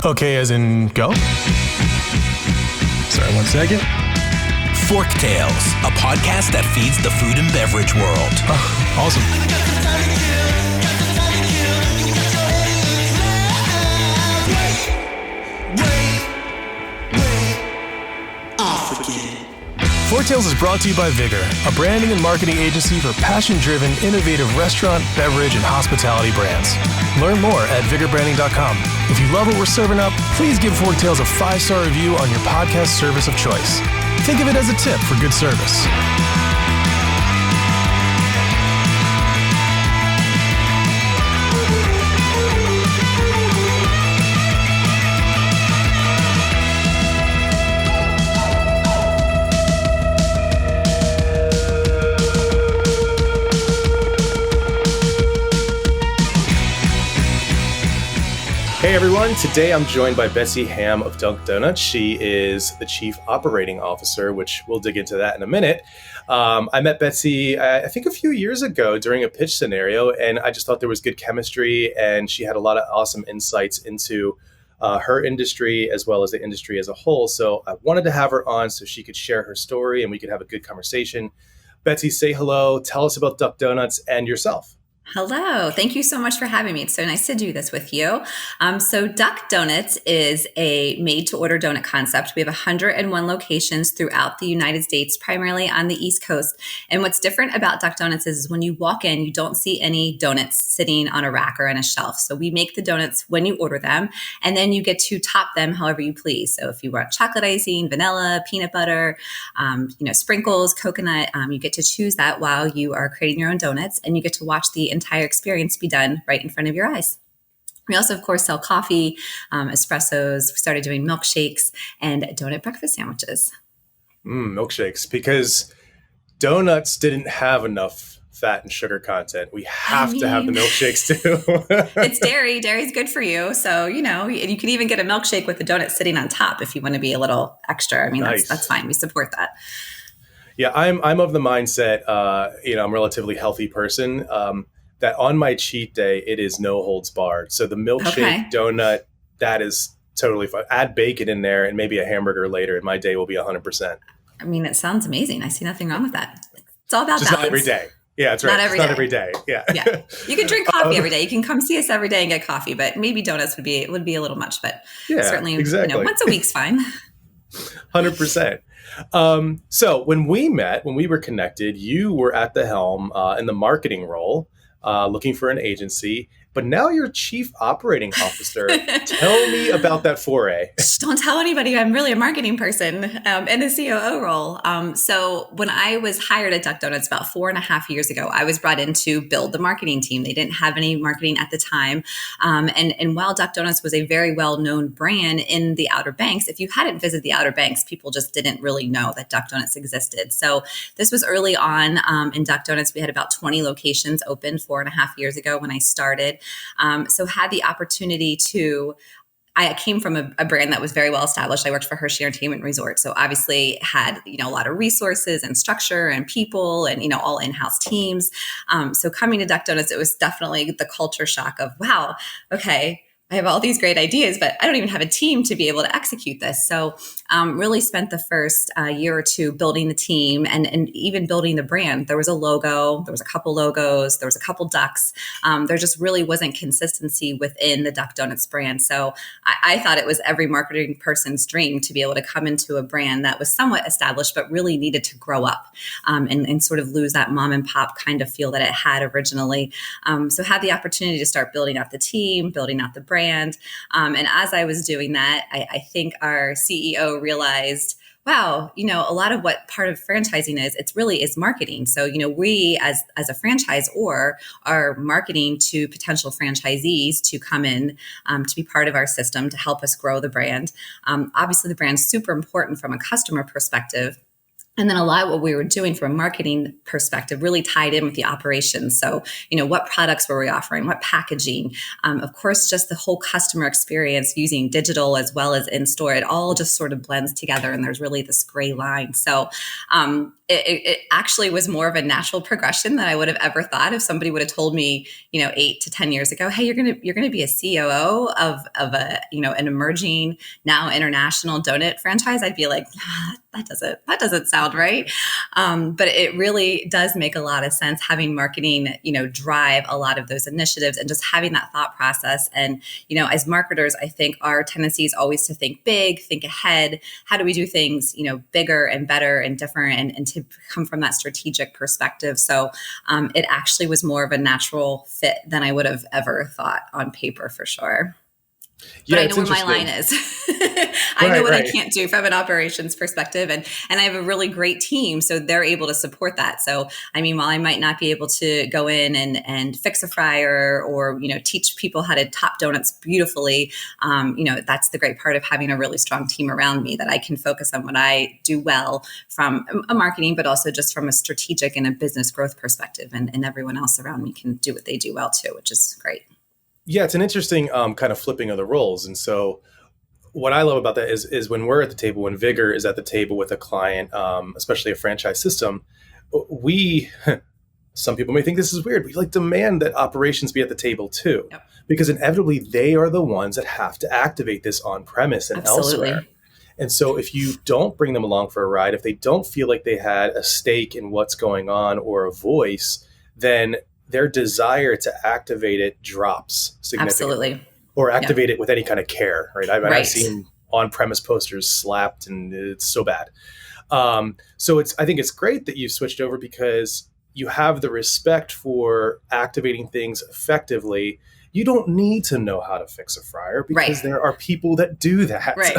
Okay, as in go? Sorry, 1 second. Forktales, a podcast that feeds the food and beverage world. Oh, awesome. Forktales is brought to you by Vigor, a branding and marketing agency for passion-driven, innovative restaurant, beverage, and hospitality brands. Learn more at vigorbranding.com. If you love what we're serving up, please give Forktales a 5-star review on your podcast service of choice. Think of it as a tip for good service. Hey everyone, today I'm joined by Betsy Hamm of Dunk Donuts. She is the Chief Operating Officer, which we'll dig into that in a minute. I met Betsy, I think a few years ago during a pitch scenario, and I just thought there was good chemistry, and she had a lot of awesome insights into her industry as well as the industry as a whole. So I wanted to have her on so she could share her story and we could have a good conversation. Betsy, say hello, tell us about Dunk Donuts and yourself. Hello. Thank you so much for having me. It's so nice to do this with you. So Duck Donuts is a made-to-order donut concept. We have 101 locations throughout the United States, primarily on the East Coast. And what's different about Duck Donuts is when you walk in, you don't see any donuts sitting on a rack or on a shelf. So we make the donuts when you order them, and then you get to top them however you please. So if you want chocolate icing, vanilla, peanut butter, sprinkles, coconut, you get to choose that while you are creating your own donuts, and you get to watch the entire experience be done right in front of your eyes. We also, of course, sell coffee, espressos. We started doing milkshakes and donut breakfast sandwiches. Milkshakes, because donuts didn't have enough fat and sugar content. We have to have the milkshakes too. It's dairy. Dairy's good for you. So, you can even get a milkshake with the donut sitting on top if you want to be a little extra. I mean, nice. That's fine. We support that. Yeah, I'm of the mindset, I'm a relatively healthy person, that on my cheat day, it is no holds barred. So the milkshake donut, that is totally fine. Add bacon in there and maybe a hamburger later, and my day will be 100%. I mean, it sounds amazing. I see nothing wrong with that. It's all about just balance. Not every day. Yeah, that's right. Not every day. Yeah. Yeah. You can drink coffee every day. You can come see us every day and get coffee, but maybe donuts would be a little much, but certainly, exactly. Once a week's fine. 100%. So when we were connected, you were at the helm in the marketing role, looking for an agency, but now you're Chief Operating Officer. Tell me about that foray. Don't tell anybody. I'm really a marketing person in a COO role. So when I was hired at Duck Donuts about 4.5 years ago, I was brought in to build the marketing team. They didn't have any marketing at the time. And while Duck Donuts was a very well-known brand in the Outer Banks, if you hadn't visited the Outer Banks, people just didn't really know that Duck Donuts existed. So this was early on in Duck Donuts. We had about 20 locations open 4.5 years ago when I started. So had the opportunity I came from a brand that was very well established. I worked for Hershey Entertainment Resort. So obviously had, a lot of resources and structure and people and, all in-house teams. So coming to Duck Donuts, it was definitely the culture shock of, wow, okay, I have all these great ideas, but I don't even have a team to be able to execute this. So really spent the first year or two building the team and even building the brand. There was a logo, there was a couple logos, there was a couple ducks. There just really wasn't consistency within the Duck Donuts brand. So I thought it was every marketing person's dream to be able to come into a brand that was somewhat established, but really needed to grow up and sort of lose that mom and pop kind of feel that it had originally. So had the opportunity to start building out the team, building out the brand. And as I was doing that, I think our CEO realized, wow, a lot of what part of franchising is marketing. So, we as a franchisor are marketing to potential franchisees to come in to be part of our system to help us grow the brand. Obviously, the brand's super important from a customer perspective. And then a lot of what we were doing from a marketing perspective really tied in with the operations. So, what products were we offering? What packaging? Of course, just the whole customer experience using digital as well as in store. It all just sort of blends together, and there's really this gray line. So, it actually was more of a natural progression than I would have ever thought. If somebody would have told me, 8 to 10 years ago, hey, you're gonna be a COO of a an emerging now international donut franchise, I'd be like, that doesn't sound right. But it really does make a lot of sense having marketing, drive a lot of those initiatives and just having that thought process. And, as marketers, I think our tendency is always to think big, think ahead. How do we do things, bigger and better and different and to come from that strategic perspective? So it actually was more of a natural fit than I would have ever thought on paper for sure. But I know where my line is. I know what I can't do from an operations perspective. And I have a really great team, so they're able to support that. So, while I might not be able to go in and fix a fryer or, teach people how to top donuts beautifully, that's the great part of having a really strong team around me, that I can focus on what I do well from a marketing, but also just from a strategic and a business growth perspective. And everyone else around me can do what they do well too, which is great. Yeah, it's an interesting kind of flipping of the roles. And so what I love about that is when we're at the table, when Vigor is at the table with a client, especially a franchise system, some people may think this is weird. We demand that operations be at the table too, Yep. because inevitably they are the ones that have to activate this on premise and Absolutely. elsewhere. And so if you don't bring them along for a ride, if they don't feel like they had a stake in what's going on or a voice, then their desire to activate it drops significantly. Absolutely. Or activate it with any kind of care, right? I've Right. seen on-premise posters slapped, and it's so bad. So I think it's great that you switched over, because you have the respect for activating things effectively. You don't need to know how to fix a fryer, because there are people that do that. Right.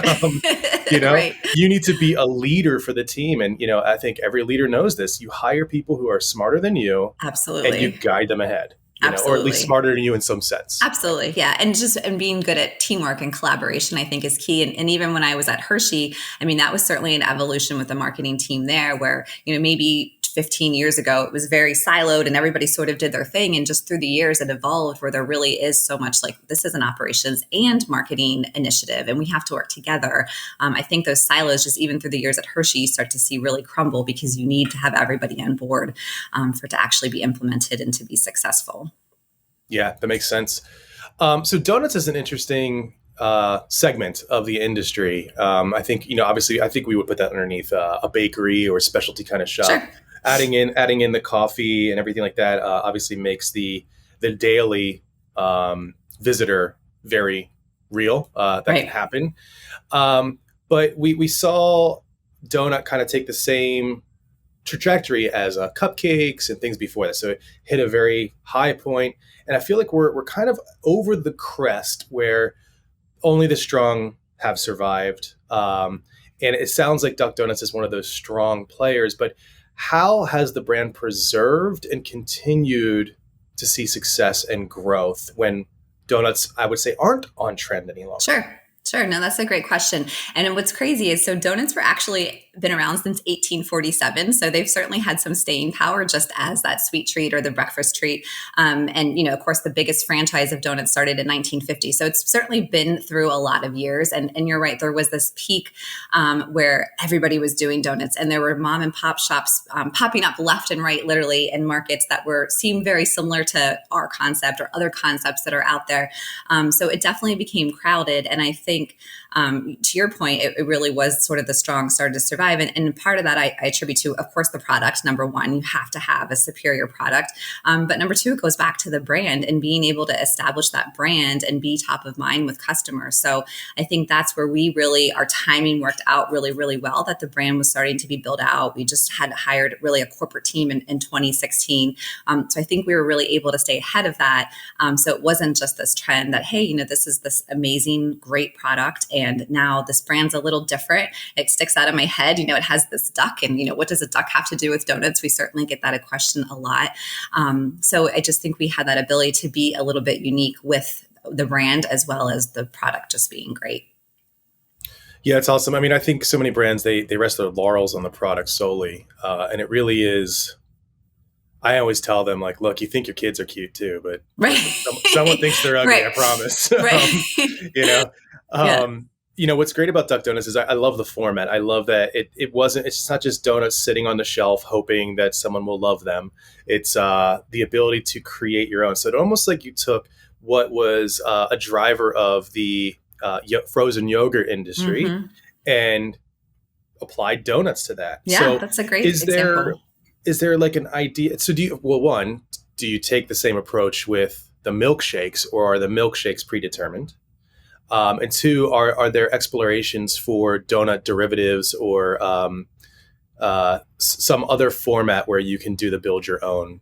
Right. You need to be a leader for the team. And, I think every leader knows this. You hire people who are smarter than you. Absolutely. And you guide them ahead. Absolutely. Or at least smarter than you in some sense. Absolutely. Yeah. And being good at teamwork and collaboration, I think, is key. And even when I was at Hershey, that was certainly an evolution with the marketing team there, where, maybe 15 years ago, it was very siloed and everybody sort of did their thing. And just through the years, it evolved where there really is so much this is an operations and marketing initiative, and we have to work together. I think those silos, just even through the years at Hershey, you start to see really crumble, because you need to have everybody on board for it to actually be implemented and to be successful. Yeah, that makes sense. So donuts is an interesting segment of the industry. I think, obviously, I think we would put that underneath a bakery or specialty kind of shop. Sure. Adding in the coffee and everything like that obviously makes the daily visitor very real. That Right. can happen. But we saw donut kind of take the same trajectory as cupcakes and things before that. So it hit a very high point. And I feel like we're kind of over the crest where only the strong have survived. And it sounds like Duck Donuts is one of those strong players. But how has the brand preserved and continued to see success and growth when donuts, I would say, aren't on trend any longer? Sure. No, that's a great question. And what's crazy is, so donuts were actually been around since 1847. So they've certainly had some staying power, just as that sweet treat or the breakfast treat. And, of course, the biggest franchise of donuts started in 1950. So it's certainly been through a lot of years. And you're right, there was this peak where everybody was doing donuts, and there were mom and pop shops popping up left and right, literally, in markets that seemed very similar to our concept or other concepts that are out there. So it definitely became crowded. And I think, to your point, it really was sort of the strong started to survive. And part of that I attribute to, of course, the product. Number one, you have to have a superior product. But number two, it goes back to the brand and being able to establish that brand and be top of mind with customers. So I think that's where our timing worked out really, really well, that the brand was starting to be built out. We just had hired really a corporate team in 2016. So I think we were really able to stay ahead of that. So it wasn't just this trend that, hey, this is this amazing, great product, and now this brand's a little different. It sticks out of my head. It has this duck, and what does a duck have to do with donuts? We certainly get that a question a lot. So I just think we had that ability to be a little bit unique with the brand as well as the product just being great. Yeah, it's awesome. I mean, I think so many brands they rest their laurels on the product solely, and it really is. I always tell them like, look, you think your kids are cute too, but Right. listen, someone thinks they're ugly. I Right. promise. Right. You know, Yeah. what's great about Duck Donuts is I love the format. I love that it wasn't. It's not just donuts sitting on the shelf hoping that someone will love them. It's the ability to create your own. So it almost like you took what was a driver of the frozen yogurt industry Hmm. and applied donuts to that. Yeah, So that's a great is there example. is there like an idea? So do you, well, one, do you take the same approach with the milkshakes, or are the milkshakes predetermined? And two, are there explorations for donut derivatives or some other format where you can do the build your own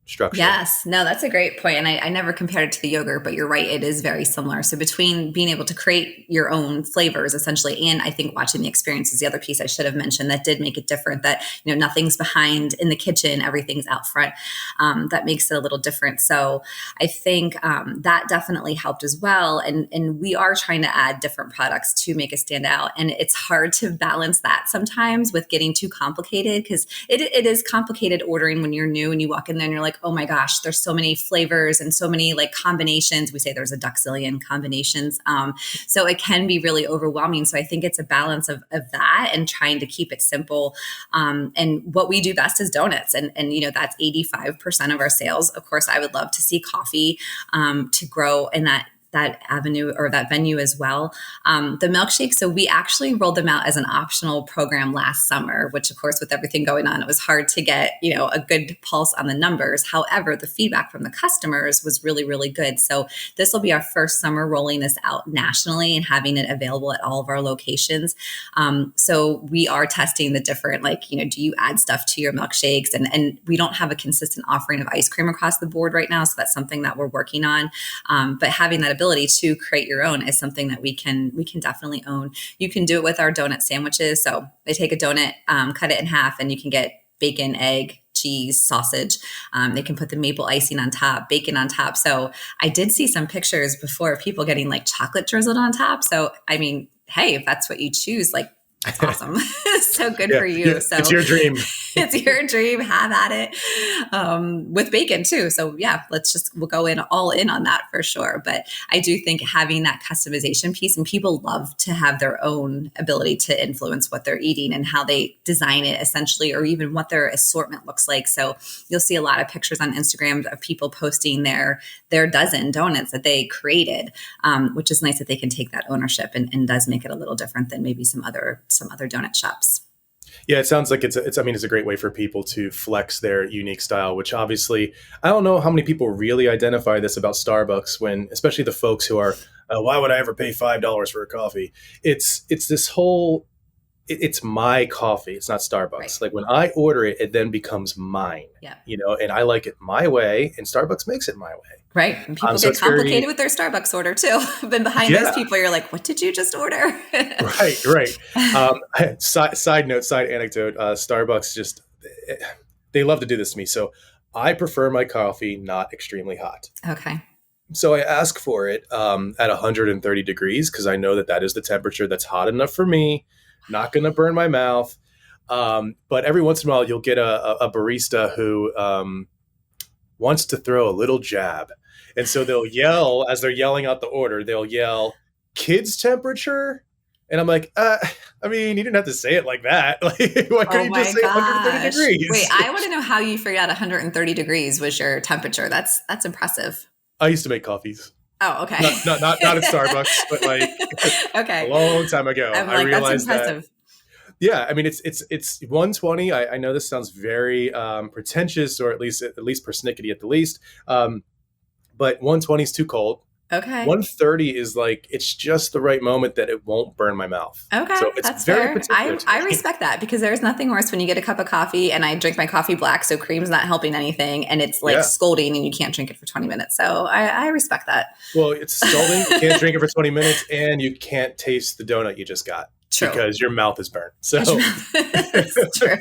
structure? Yes, no, that's a great point. And I never compared it to the yogurt, but you're right, it is very similar. So between being able to create your own flavors essentially, and I think watching the experience is the other piece I should have mentioned that did make it different, that, nothing's behind in the kitchen, everything's out front. That makes it a little different. So I think that definitely helped as well. And we are trying to add different products to make it stand out. And it's hard to balance that sometimes with getting too complicated, because it is complicated ordering when you're new and you walk in there and you're like, oh my gosh, there's so many flavors and so many like combinations. We say there's a duxillion combinations. So it can be really overwhelming. So I think it's a balance of that and trying to keep it simple. And what we do best is donuts. And that's 85% of our sales. Of course, I would love to see coffee to grow in that avenue or that venue as well. The milkshakes, so we actually rolled them out as an optional program last summer, which of course with everything going on, it was hard to get, a good pulse on the numbers. However, the feedback from the customers was really, really good. So this will be our first summer rolling this out nationally and having it available at all of our locations. So we are testing the different, do you add stuff to your milkshakes? And we don't have a consistent offering of ice cream across the board right now. So that's something that we're working on. But having that ability to create your own is something that we can definitely own. You can do it with our donut sandwiches. So they take a donut, cut it in half, and you can get bacon, egg, cheese, sausage. They can put the maple icing on top, bacon on top. So I did see some pictures before of people getting like chocolate drizzled on top. So I mean, hey, if that's what you choose, like that's awesome. So good for you. Yeah, So it's your dream. it's your dream. Have at it with bacon too. So yeah, we'll go all in on that for sure. But I do think having that customization piece, and people love to have their own ability to influence what they're eating and how they design it essentially, or even what their assortment looks like. So you'll see a lot of pictures on Instagram of people posting their dozen donuts that they created, which is nice that they can take that ownership and does make it a little different than maybe some other donut shops. Yeah, it sounds like it's a great way for people to flex their unique style, which obviously I don't know how many people really identify this about Starbucks, when especially the folks who are, why would I ever pay $5 for a coffee? It's this whole, it's my coffee. It's not Starbucks. Right. Like when I order it, it then becomes mine, Yeah. and I like it my way, and Starbucks makes it my way. Right. And people So get it's complicated very, with their Starbucks order too. But behind those yeah, people, you're like, what did you just order? right. Side note, side anecdote, Starbucks just, they love to do this to me. So I prefer my coffee not extremely hot. Okay. So I ask for it at 130 degrees because I know that is the temperature that's hot enough for me, not going to burn my mouth. But every once in a while, you'll get a barista who wants to throw a little jab. And so they'll yell, as they're yelling out the order, they'll yell, kids temperature? And I'm like, I mean, you didn't have to say it like that. Like, why couldn't you just say 130 degrees? Wait, I want to know how you figured out 130 degrees was your temperature. That's impressive. I used to make coffees. Oh, okay. Not at Starbucks, but like okay. a long time ago. I'm like, I realized that's impressive. Yeah, I mean it's 120. I know this sounds very pretentious, or at least persnickety at the least. But 120 is too cold. Okay. 130 is like, it's just the right moment that it won't burn my mouth. Okay, so it's that's very fair. particular to I me. respect that, because there's nothing worse when you get a cup of coffee and I drink my coffee black, so cream's not helping anything, and it's like scalding and you can't drink it for 20 minutes. So I respect that. Well, it's scalding. You can't drink it for 20 minutes, and you can't taste the donut you just got. True. Because your mouth is burnt. So it's true.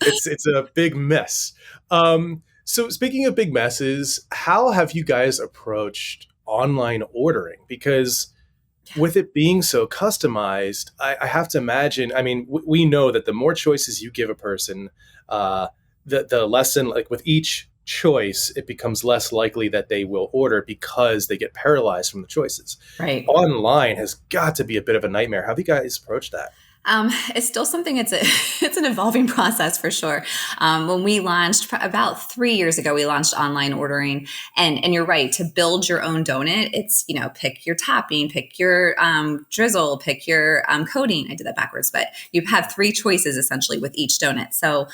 It's a big mess. So speaking of big messes, how have you guys approached online ordering? Because with it being so customized, I have to imagine. I mean, we know that the more choices you give a person, uh, the lesson, like with each choice, it becomes less likely that they will order because they get paralyzed from the choices. Right. Online has got to be a bit of a nightmare. How have you guys approached that? It's still something. It's an evolving process for sure. When we launched about 3 years ago, we launched online ordering, and you're right, to build your own donut. It's pick your topping, pick your drizzle, pick your coating. I did that backwards, but you have three choices essentially with each donut. So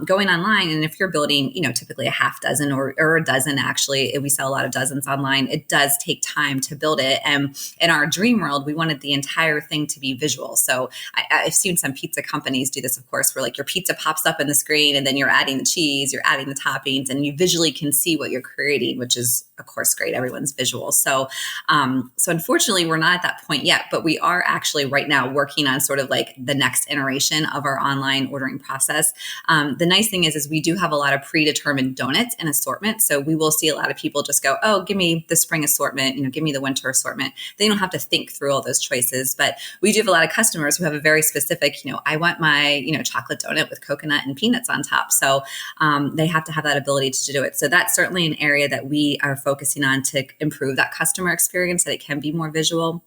going online, and if you're building, typically a half dozen or a dozen, actually, we sell a lot of dozens online. It does take time to build it, and in our dream world, we wanted the entire thing to be visual. So I've seen some pizza companies do this, of course, where like your pizza pops up in the screen and then you're adding the cheese, you're adding the toppings, and you visually can see what you're creating, which is, of course, great. Everyone's visual. So unfortunately, we're not at that point yet, but we are actually right now working on sort of like the next iteration of our online ordering process. The nice thing is we do have a lot of predetermined donuts and assortment. So we will see a lot of people just go, oh, give me the spring assortment, give me the winter assortment. They don't have to think through all those choices, but we do have a lot of customers who have a very specific, I want my, chocolate donut with coconut and peanuts on top. So they have to have that ability to do it. So that's certainly an area that we are focusing on to improve that customer experience, that it can be more visual.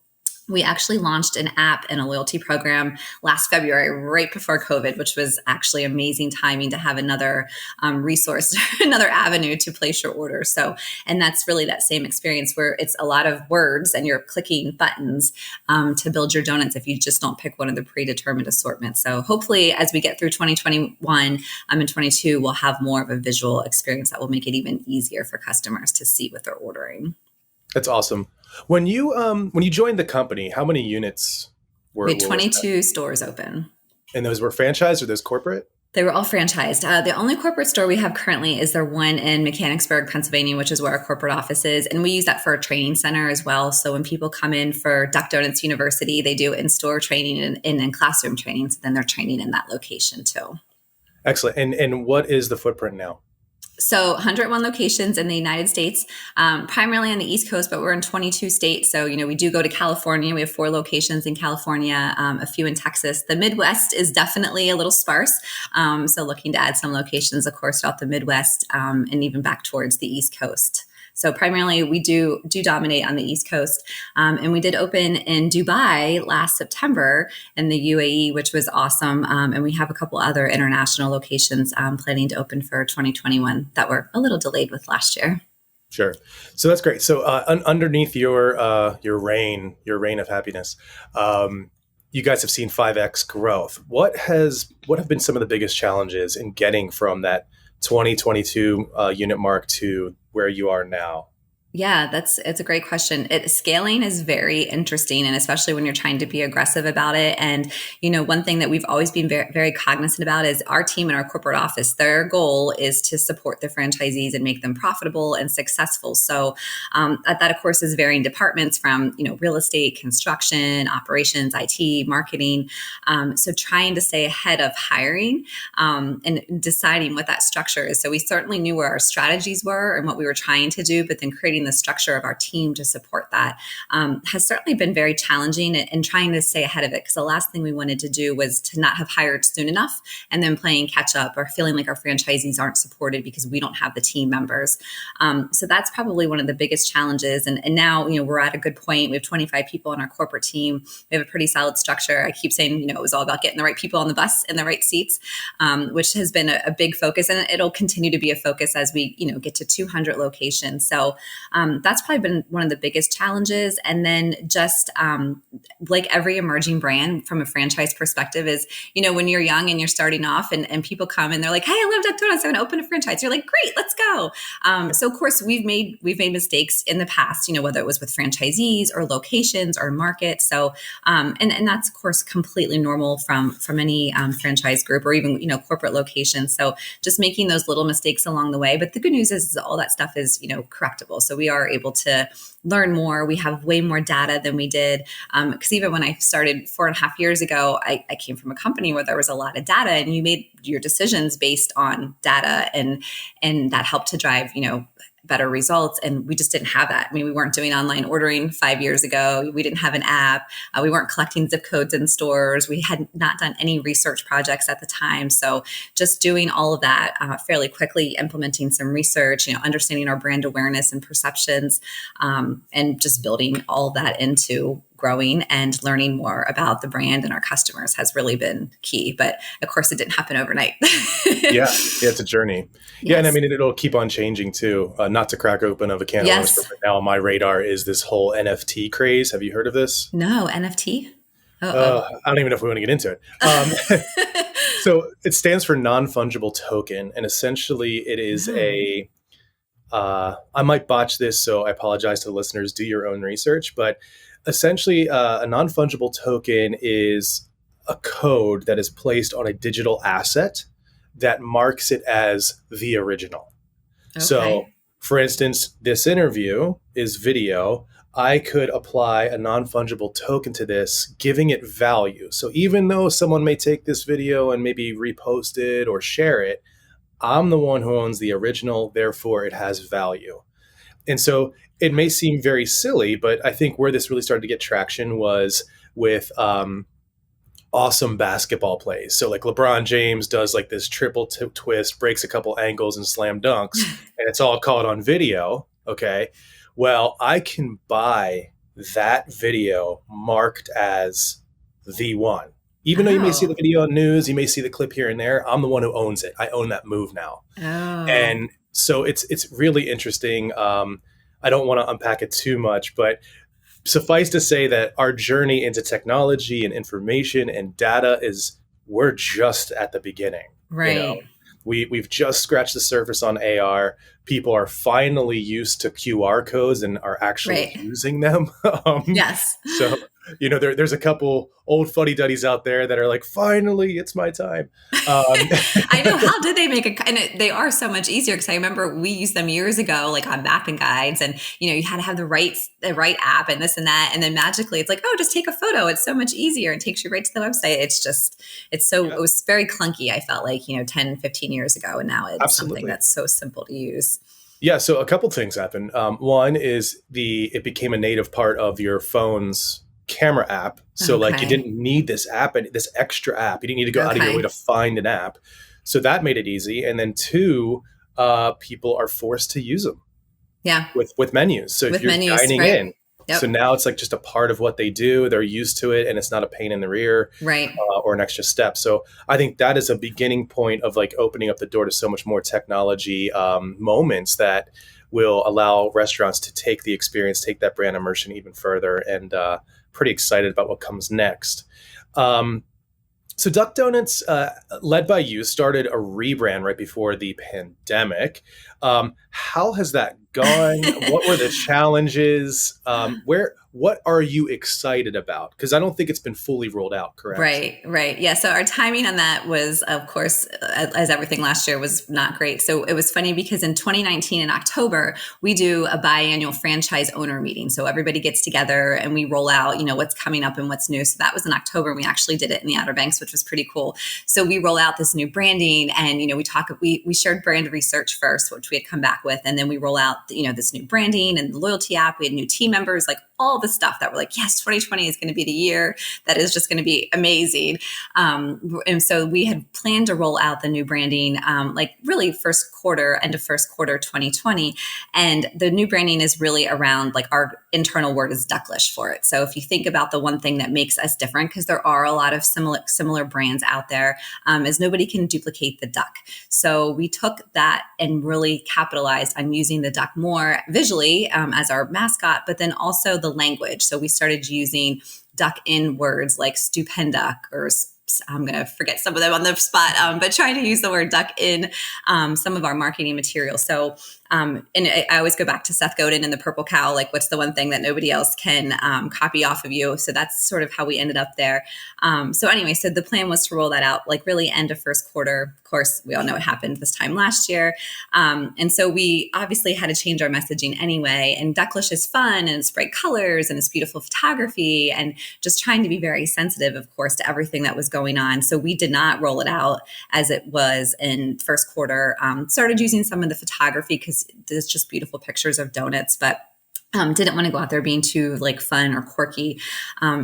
We actually launched an app and a loyalty program last February, right before COVID, which was actually amazing timing to have another resource, another avenue to place your order. So, and that's really that same experience where it's a lot of words and you're clicking buttons to build your donuts if you just don't pick one of the predetermined assortments. So hopefully as we get through 2021 and 22, we'll have more of a visual experience that will make it even easier for customers to see what they're ordering. That's awesome. When you joined the company, how many units We had were 22 stores open. and those were franchised or those corporate? They were all franchised. The only corporate store we have currently is their one in Mechanicsburg, Pennsylvania, which is where our corporate office is. And we use that for a training center as well. So when people come in for Duck Donuts University, they do in-store training and in classroom training. So then they're training in that location too. Excellent. And what is the footprint now? So 101 locations in the United States, primarily on the East Coast, but we're in 22 states. So, we do go to California. We have 4 locations in California, a few in Texas. The Midwest is definitely a little sparse. So looking to add some locations, of course, throughout the Midwest and even back towards the East Coast. So primarily we do dominate on the East Coast. And we did open in Dubai last September in the UAE, which was awesome. And we have a couple other international locations planning to open for 2021 that were a little delayed with last year. Sure. So that's great. So underneath your reign of happiness, you guys have seen 5x growth. What have been some of the biggest challenges in getting from that 2022 unit mark to where you are now? Yeah, it's a great question. Scaling is very interesting, and especially when you're trying to be aggressive about it. And, one thing that we've always been very, very cognizant about is our team in our corporate office, their goal is to support the franchisees and make them profitable and successful. So that, of course, is varying departments from, real estate, construction, operations, IT, marketing. So trying to stay ahead of hiring and deciding what that structure is. So we certainly knew where our strategies were and what we were trying to do, but then creating the structure of our team to support that has certainly been very challenging, and trying to stay ahead of it, because the last thing we wanted to do was to not have hired soon enough and then playing catch up or feeling like our franchisees aren't supported because we don't have the team members. So that's probably one of the biggest challenges. And now, we're at a good point. We have 25 people on our corporate team. We have a pretty solid structure. I keep saying, it was all about getting the right people on the bus in the right seats, which has been a big focus, and it'll continue to be a focus as we, get to 200 locations. So that's probably been one of the biggest challenges. And then just like every emerging brand from a franchise perspective is, when you're young and you're starting off and people come and they're like, hey, I love Duck Donuts, I'm going to open a franchise. You're like, great, let's go. So of course we've made mistakes in the past, whether it was with franchisees or locations or markets. So, and that's of course completely normal from any franchise group or even, corporate locations. So just making those little mistakes along the way. But the good news is all that stuff is, correctable. So we are able to learn more. We have way more data than we did. Because even when I started 4.5 years ago, I came from a company where there was a lot of data, and you made your decisions based on data, and that helped to drive, better results. And we just didn't have that. I mean, we weren't doing online ordering 5 years ago. We didn't have an app. We weren't collecting zip codes in stores. We had not done any research projects at the time. So just doing all of that fairly quickly, implementing some research, understanding our brand awareness and perceptions, and just building all of that into growing and learning more about the brand and our customers has really been key. But of course, it didn't happen overnight. Yeah, it's a journey. Yes. Yeah, and I mean, it'll keep on changing too. Not to crack open of a can of worms, but right now on my radar is this whole NFT craze. Have you heard of this? No, NFT? I don't even know if we want to get into it. So it stands for non-fungible token, and essentially it is I might botch this, so I apologize to the listeners. Do your own research, but essentially a non-fungible token is a code that is placed on a digital asset that marks it as the original. Okay. So, for instance, this interview is video. I could apply a non-fungible token to this, giving it value. So even though someone may take this video and maybe repost it or share it, I'm the one who owns the original, therefore it has value. And so it may seem very silly, but I think where this really started to get traction was with awesome basketball plays. So like LeBron James does like this triple twist, breaks a couple ankles and slam dunks, and it's all caught on video. Okay. Well, I can buy that video marked as the one. Even though you may see the video on news, you may see the clip here and there, I'm the one who owns it. I own that move now. And so it's really interesting. I don't want to unpack it too much, but suffice to say that our journey into technology and information and data we're just at the beginning. Right. We've just scratched the surface on AR. People are finally used to QR codes and are actually using them. Yes. So, there's a couple old fuddy-duddies out there that are like, finally, it's my time. I know. How did they make and they are so much easier, because I remember we used them years ago, like on mapping guides, and, you had to have the right app and this and that. And then magically it's like, oh, just take a photo. It's so much easier. It takes you right to the website. It was very clunky. I felt like, 10, 15 years ago. And now it's something that's so simple to use. Yeah. So a couple things happened. One is it became a native part of your phone's camera app. So like you didn't need this extra app. You didn't need to go out of your way to find an app. So that made it easy. And then two, people are forced to use them. Yeah. With menus. So if you're dining in. Yep. So now it's like just a part of what they do. They're used to it, and it's not a pain in the rear, or an extra step. So I think that is a beginning point of like opening up the door to so much more technology moments that will allow restaurants to take the experience, take that brand immersion even further, and pretty excited about what comes next. So Duck Donuts, led by you, started a rebrand right before the pandemic. How has that gone? What were the challenges? What are you excited about? Because I don't think it's been fully rolled out, correct? Right. Yeah. So our timing on that was, of course, as everything last year, was not great. So it was funny because in 2019 in October, we do a biannual franchise owner meeting. So everybody gets together and we roll out, what's coming up and what's new. So that was in October, and we actually did it in the Outer Banks, which was pretty cool. So we roll out this new branding, and, we shared brand research first, which we had come back with. And then we roll out, this new branding and the loyalty app. We had new team members, like all the stuff that we're like, yes, 2020 is going to be the year that is just going to be amazing. And so we had planned to roll out the new branding, like really end of first quarter 2020. And the new branding is really around, like, our internal word is ducklish for it. So if you think about the one thing that makes us different, because there are a lot of similar brands out there, is nobody can duplicate the duck. So we took that and really capitalized on using the duck more visually as our mascot, but then also the language. So we started using duck in words like stupenduck, or I'm going to forget some of them on the spot, but trying to use the word duck in some of our marketing material. So, and I always go back to Seth Godin and the purple cow, like, what's the one thing that nobody else can copy off of you? So that's sort of how we ended up there. So anyway, so the plan was to roll that out, like, really end of first quarter. Of course, we all know what happened this time last year. And so we obviously had to change our messaging anyway. And Ducklish is fun, and it's bright colors, and it's beautiful photography, and just trying to be very sensitive, of course, to everything that was going on. So we did not roll it out as it was in first quarter. Started using some of the photography because because there's just beautiful pictures of donuts, but didn't want to go out there being too like fun or quirky.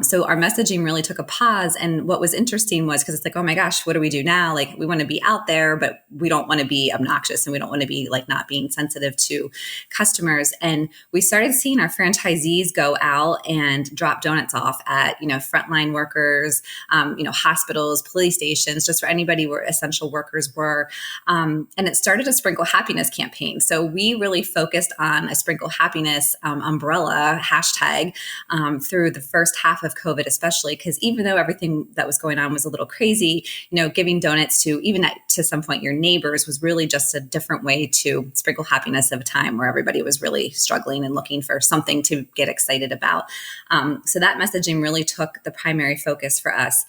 So our messaging really took a pause. And what was interesting was because it's like, oh my gosh, what do we do now? Like we want to be out there, but we don't want to be obnoxious and we don't want to be like not being sensitive to customers. And we started seeing our franchisees go out and drop donuts off at, frontline workers, hospitals, police stations, just for anybody where essential workers were. And it started a Sprinkle Happiness campaign. So we really focused on a Sprinkle Happiness umbrella hashtag through the first half of COVID, especially because even though everything that was going on was a little crazy, giving donuts to even to some point your neighbors was really just a different way to sprinkle happiness of a time where everybody was really struggling and looking for something to get excited about. So that messaging really took the primary focus for us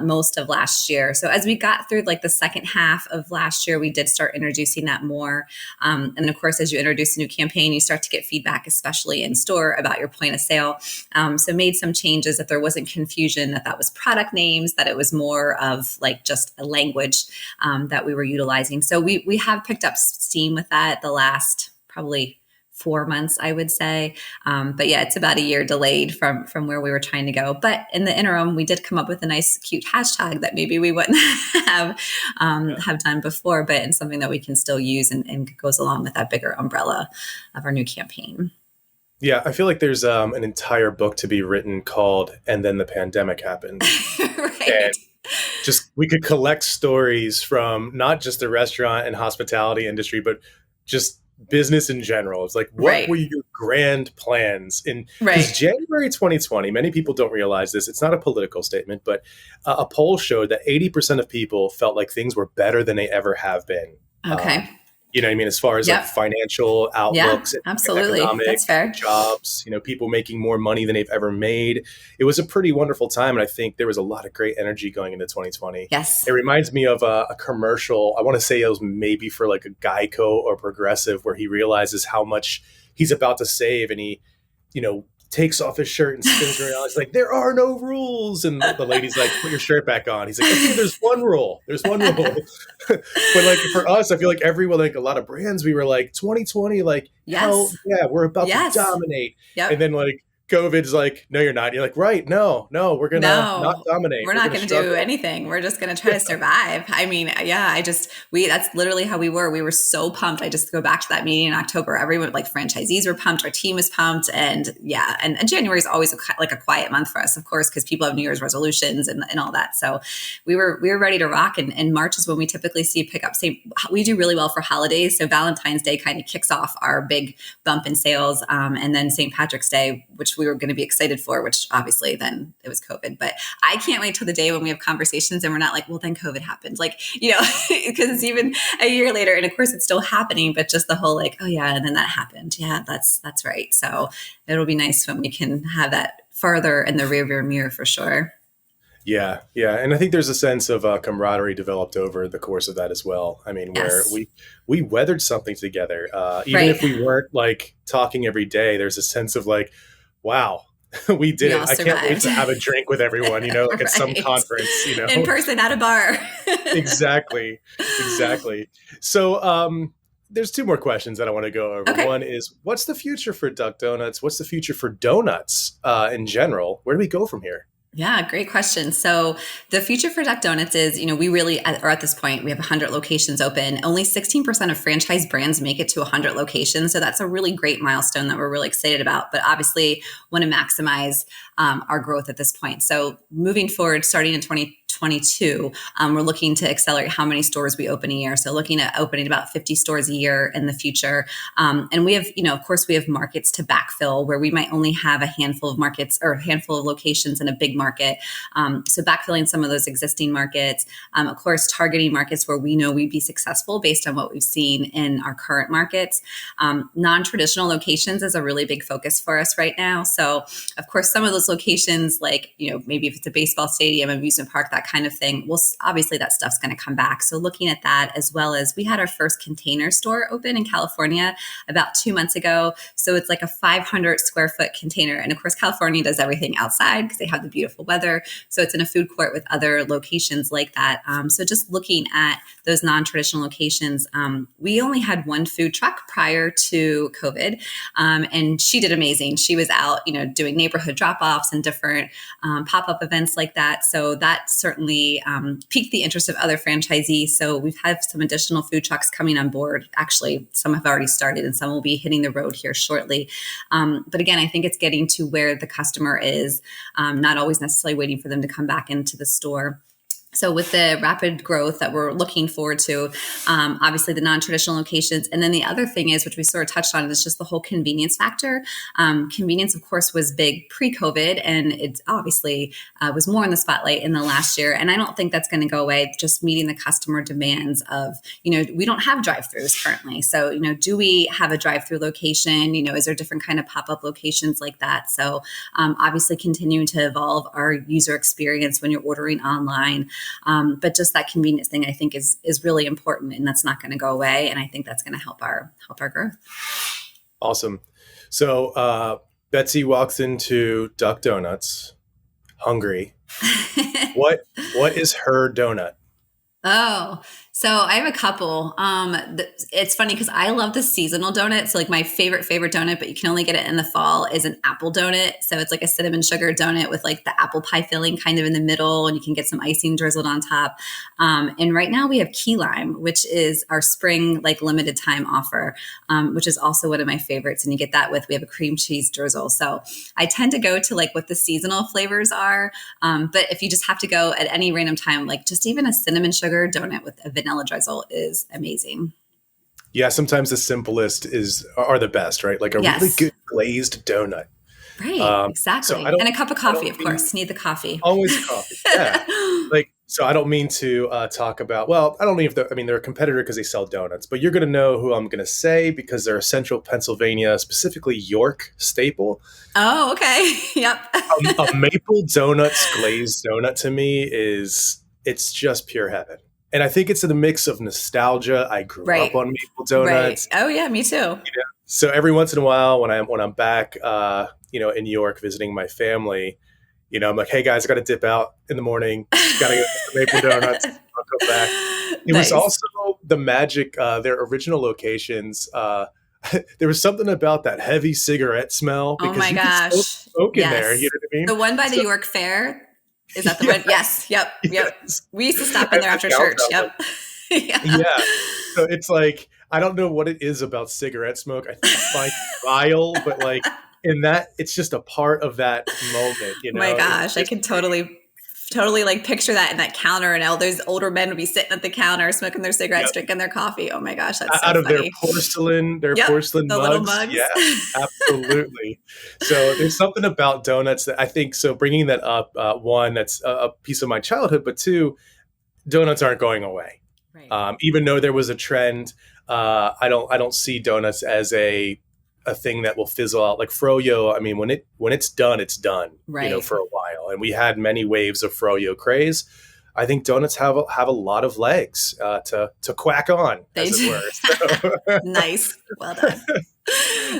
most of last year. So as we got through like the second half of last year, we did start introducing that more. And then of course, as you introduce a new campaign, you start to get feedback, especially in store about your point of sale. So made some changes that there wasn't confusion that was product names, that it was more of like just a language that we were utilizing. So we have picked up steam with that the last probably 4 months, I would say. But yeah, it's about a year delayed from where we were trying to go. But in the interim, we did come up with a nice, cute hashtag that maybe we wouldn't have done before, but it's something that we can still use and goes along with that bigger umbrella of our new campaign. Yeah, I feel like there's an entire book to be written called "And Then the Pandemic Happened." Right. And just we could collect stories from not just the restaurant and hospitality industry, but just business in general. It's like, what were your grand plans in because January 2020? Many people don't realize this. It's not a political statement, but a poll showed that 80% of people felt like things were better than they ever have been. Okay. You know what I mean? As far as like financial outlooks, absolutely. economic That's fair. jobs, people making more money than they've ever made. It was a pretty wonderful time. And I think there was a lot of great energy going into 2020. Yes. It reminds me of a commercial. I want to say it was maybe for like a Geico or Progressive where he realizes how much he's about to save and he, takes off his shirt and spins around. He's like, there are no rules. And the lady's like, put your shirt back on. He's like, okay, there's one rule. There's one rule. But like for us, I feel like everyone, like a lot of brands, we were like 2020, like, hell yeah, we're about to dominate. Yep. And then like COVID's like, no, you're not. You're like, right. No, we're going to not dominate. We're not going to do anything. We're just going to try to survive. I mean, that's literally how we were. We were so pumped. I just go back to that meeting in October. Everyone, like franchisees were pumped. Our team was pumped. And and January is always a quiet month for us, of course, because people have New Year's resolutions and all that. So we were ready to rock. And March is when we typically see pick up. We do really well for holidays. So Valentine's Day kind of kicks off our big bump in sales. And then St. Patrick's Day, which we were going to be excited for, which obviously then it was COVID. But I can't wait till the day when we have conversations and we're not like, well, then COVID happened. Like, because it's even a year later. And of course it's still happening, but just the whole like, oh yeah, and then that happened. Yeah, that's right. So it'll be nice when we can have that farther in the rearview mirror for sure. Yeah. And I think there's a sense of camaraderie developed over the course of that as well. I mean, where we weathered something together. Even if we weren't like talking every day, there's a sense of like, wow, we did it. I can't wait to have a drink with everyone, like at some conference, in person at a bar. Exactly. So there's two more questions that I want to go over. Okay. One is, what's the future for Duck Donuts? What's the future for donuts in general? Where do we go from here? Yeah, great question. So the future for Duck Donuts is, we really are at this point, we have 100 locations open. Only 16% of franchise brands make it to 100 locations. So that's a really great milestone that we're really excited about, but obviously want to maximize our growth at this point. So moving forward, starting in 2022, we're looking to accelerate how many stores we open a year. So looking at opening about 50 stores a year in the future. And we have, of course, we have markets to backfill where we might only have a handful of markets or a handful of locations in a big market. So backfilling some of those existing markets, of course, targeting markets where we know we'd be successful based on what we've seen in our current markets. Non-traditional locations is a really big focus for us right now. So of course, some of those locations, like, maybe if it's a baseball stadium, amusement park, that kind of thing. Well, obviously that stuff's going to come back. So looking at that, as well as we had our first container store open in California about 2 months ago. So it's like a 500 square foot container. And of course, California does everything outside because they have the beautiful weather. So it's in a food court with other locations like that. So just looking at those non-traditional locations, we only had one food truck prior to COVID. And she did amazing. She was out, doing neighborhood drop-offs and different pop-up events like that. So that certainly piqued the interest of other franchisees. So we've had some additional food trucks coming on board. Actually, some have already started and some will be hitting the road here shortly. But again, I think it's getting to where the customer is, not always necessarily waiting for them to come back into the store. So with the rapid growth that we're looking forward to, obviously the non-traditional locations. And then the other thing is, which we sort of touched on, is just the whole convenience factor. Convenience, of course, was big pre-COVID, and it obviously was more in the spotlight in the last year. And I don't think that's going to go away, just meeting the customer demands of, we don't have drive-thrus currently. So, do we have a drive-through location? Is there different kind of pop-up locations like that? So obviously continuing to evolve our user experience when you're ordering online. But just that convenience thing, I think, is really important, and that's not going to go away. And I think that's going to help our growth. Awesome. So Betsy walks into Duck Donuts, hungry. What is her donut? Oh, so I have a couple. It's funny because I love the seasonal donuts. So like my favorite donut, but you can only get it in the fall, is an apple donut. So it's like a cinnamon sugar donut with like the apple pie filling kind of in the middle, and you can get some icing drizzled on top. And right now we have key lime, which is our spring like limited time offer, which is also one of my favorites. And you get that we have a cream cheese drizzle. So I tend to go to like what the seasonal flavors are. But if you just have to go at any random time, like just even a cinnamon sugar donut with a vanilla drizzle is amazing. Yeah, sometimes the simplest are the best, right? Like a really good glazed donut. Right, exactly. And a cup of coffee, of course. Need the coffee. Always coffee, yeah. So I don't mean to talk about, I don't mean they're a competitor because they sell donuts, but you're going to know who I'm going to say because they're a central Pennsylvania, specifically York staple. Oh, okay. Yep. A maple donuts glazed donut to me it's just pure heaven. And I think it's in the mix of nostalgia. I grew up on maple donuts. Right. Oh yeah, me too. So every once in a while when I'm back, in New York visiting my family, I'm like, hey guys, I got to dip out in the morning. Got to get the maple donuts. I'll go back. It was also the magic, their original locations. There was something about that heavy cigarette smell. Because oh my gosh. Could smoke in there. You know what I mean? The one by the York Fair. Is that the one? Yes. Yep. Yes. We used to stop in there after church. Yep. Yeah. So it's like, I don't know what it is about cigarette smoke. I think it's fine vile, but like in that, it's just a part of that moment. My gosh, I can totally like picture that in that counter, and all those older men would be sitting at the counter smoking their cigarettes, drinking their coffee. Oh my gosh, that's so out of funny. their porcelain the mugs. Little mugs. Yeah, absolutely. So there's something about donuts that I think. So bringing that up, one, that's a piece of my childhood, but two, donuts aren't going away. Right. Even though there was a trend, I don't see donuts as a thing that will fizzle out. Like froyo, I mean, when it's done, it's done. Right. For a while, and we had many waves of froyo craze. I think donuts have a lot of legs to quack on, as it were. So. Nice, well done.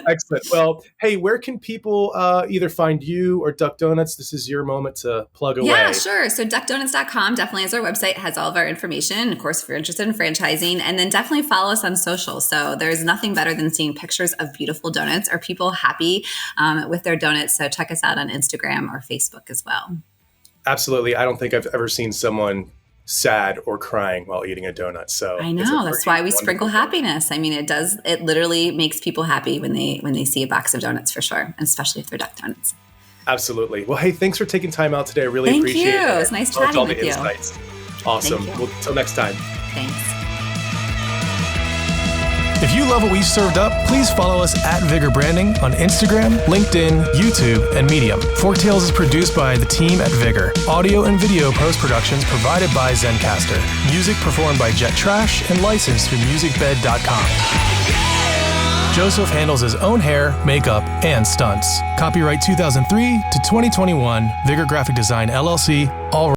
Excellent. Well, hey, where can people either find you or Duck Donuts? This is your moment to plug away. Yeah, sure. So duckdonuts.com definitely is our website, has all of our information. Of course, if you're interested in franchising, and then definitely follow us on social. So there's nothing better than seeing pictures of beautiful donuts or people happy with their donuts. So check us out on Instagram or Facebook as well. Absolutely. I don't think I've ever seen someone sad or crying while eating a donut. So I know that's why we sprinkle happiness. I mean, it literally makes people happy when they see a box of donuts, for sure, and especially if they're Duck Donuts. Absolutely. Well, hey, thanks for taking time out today. I really appreciate it. Thank you. It was nice chatting with you. Insights. Awesome. Well, till next time. Thanks. If you love what we served up, please follow us at Vigor Branding on Instagram, LinkedIn, YouTube, and Medium. Forktales is produced by the team at Vigor. Audio and video post-productions provided by Zencaster. Music performed by Jet Trash and licensed through musicbed.com. Joseph handles his own hair, makeup, and stunts. Copyright 2003 to 2021, Vigor Graphic Design, LLC, all